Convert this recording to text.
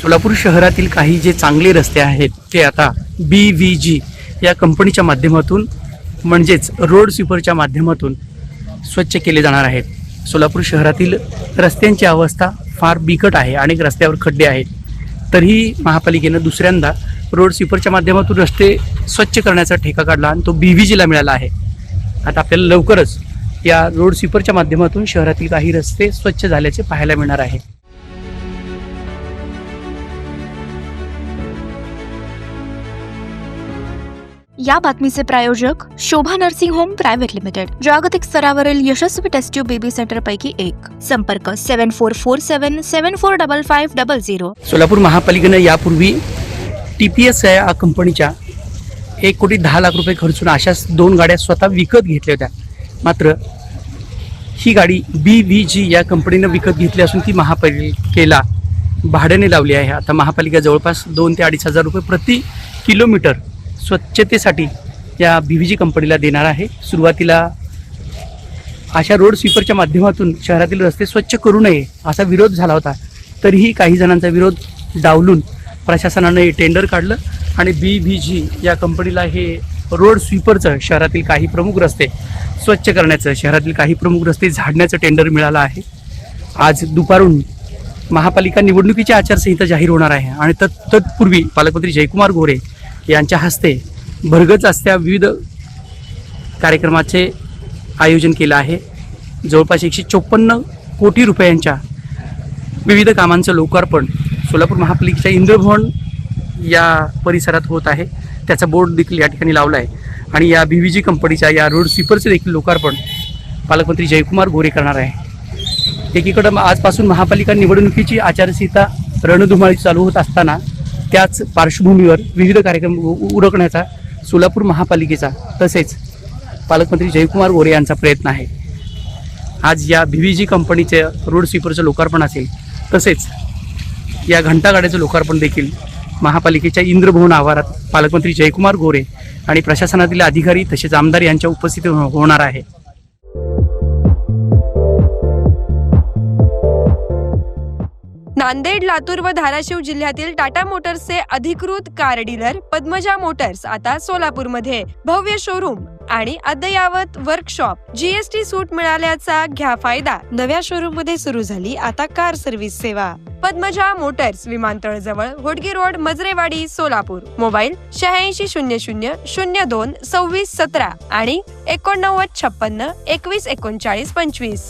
सोलापूर शहरातील काही जे चांगले रस्ते आहेत ते आता BVG या कंपनीच्या माध्यमातून म्हणजेच रोड स्वीपरच्या माध्यमातून स्वच्छ केले जाणार आहेत. सोलापूर शहरातील रस्त्यांची अवस्था फार बिकट आहे. अनेक रस्त्यावर खड्डे आहेत. तरीही महापालिकेनं दुसऱ्यांदा रोड स्वीपरच्या माध्यमातून रस्ते स्वच्छ करण्याचा ठेका काढला आणि तो BVGला मिळाला आहे. आता आपल्याला लवकरच या रोड स्वीपरच्या माध्यमातून शहरातील काही रस्ते स्वच्छ झाल्याचे पाहायला मिळणार आहे. या बातमीचे प्रायोजक शोभा नर्सिंग होम प्रायव्हेट लिमिटेड, जागतिक स्तरावरील यशस्वी टेस्ट ट्यूब बेबी सेंटर पैकी एक. संपर्क 7447745500. सोलापूर महापालिकेनं यापूर्वी TPS या कंपनीच्या 1,10,00,000 रुपये खर्चून अशाच 2 गाड्या स्वतः विकत घेतल्या होत्या. मात्र ही गाडी BVG या कंपनीनं विकत घेतली असून ती महापालिकेला भाड्याने लावली आहे. आता महापालिका जवळपास 2,000 ते 2,500 रुपये प्रति किलोमीटर स्वच्छतेसाठी या BVG कंपनीला देणार आहे. सुरुवातीला अशा रोड स्वीपरच्या माध्यमातून शहरातील रस्ते स्वच्छ करू नये असा विरोध झाला होता. तरीही काही जणांचा विरोध डावलून प्रशासनाने टेंडर काढलं आणि BVG या कंपनीला हे रोड स्वीपरचं शहरातील काही प्रमुख रस्ते स्वच्छ करण्याचं, शहरातील काही प्रमुख रस्ते झाडण्याचं टेंडर मिळालं आहे. आज दुपारून महापालिका निवडणुकीची आचारसंहिता जाहीर होणार आहे आणि तत्पूर्वी पालकमंत्री जयकुमार गोरे यांच्या हस्ते भरगच असत्या विविध कार्यक्रमाचे आयोजन केलं आहे. जवळपास 154 कोटी रुपयांच्या विविध कामांचं लोकार्पण सोलापूर महापालिकेच्या इंद्रभवन या परिसरात होत आहे. त्याचा बोर्ड देखील या ठिकाणी लावला आहे आणि या BVG कंपनीच्या या रोड स्वीपरचे देखील लोकार्पण पालकमंत्री जयकुमार गोरे करणार आहे. एकीकडं आजपासून महापालिका निवडणुकीची आचारसंहिता रणधुमाळी चालू होत असताना त्याच पार्श्वभूमीवर विविध कार्यक्रम उरकण्याचा सोलापूर महापालिकेचा तसेच पालकमंत्री जयकुमार गोरे यांचा प्रयत्न आहे. आज या BVG कंपनीचे रोड स्वीपरचं लोकार्पण असेल, तसेच या घंटागाड्याचं लोकार्पण देखील महापालिकेच्या इंद्रभवन आवारात पालकमंत्री जयकुमार गोरे आणि प्रशासनातील अधिकारी तसेच आमदार यांच्या उपस्थितीत होणार आहे. नांदेड, लातूर व धाराशिव जिल्ह्यातील टाटा मोटर्सचे अधिकृत कार डीलर पद्मजा मोटर्स आता सोलापूरमध्ये. भव्य शोरूम आणि अद्ययावत वर्कशॉप, GST सूट मिळाल्याचा घ्या फायदा. नव्या शोरूम मध्ये सुरू झाली आता कार सर्व्हिस सेवा. पद्मजा मोटर्स, विमानतळ जवळ, होडगी रोड, मजरेवाडी, सोलापूर. मोबाईल 8600 02 26 17 आणि 89 56 21 39 25.